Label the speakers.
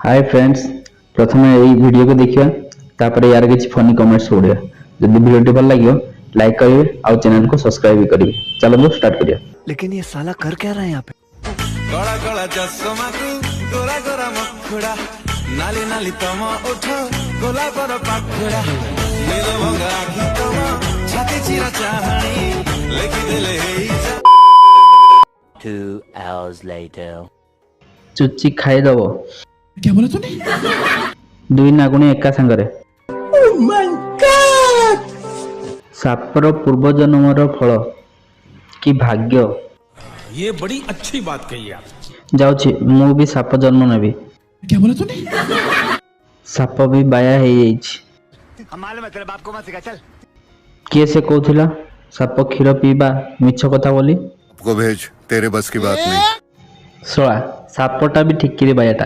Speaker 1: Hi friends, प्रथम यही video को देखिए तापर यार किसी फनी कमेंट्स पढ़िया। जब वीडियो भल लगे लाइक करिए और चैनल को सब्सक्राइब भी करिए। चलो स्टार्ट करिए।
Speaker 2: लेकिन ये साला कर क्या रहा है यहाँ पे?
Speaker 3: गोला गोला चश्मा को गोरा गोरा मखुड़ा नाली नाली तमा उठो गोला गोरा पाखुड़ा नील भंगा आखी तमा छाती चिरा चाहनी लेकी दिले हे
Speaker 2: 2 hours later.
Speaker 1: चुच्ची खाई दब।
Speaker 4: क्या बोला तूने?
Speaker 1: दुई नागुणी एका संगरे। सापर पूर्व जन्मर फल कि भाग्य।
Speaker 4: ये बड़ी अच्छी बात कही आप।
Speaker 1: जाउछि मु भी साप जन्म नेबी।
Speaker 4: क्या बोला तूने?
Speaker 1: साप भी बाया हे जाइछि।
Speaker 2: मालूम है तेरे बाप को मत सिखा चल।
Speaker 1: किए से कहूथिला साप क्षीर पीबा मिछ कथा बोली।
Speaker 5: को भेज, तेरे बस की बात नहीं।
Speaker 1: सोळा सापटा भी ठीक बायाटा।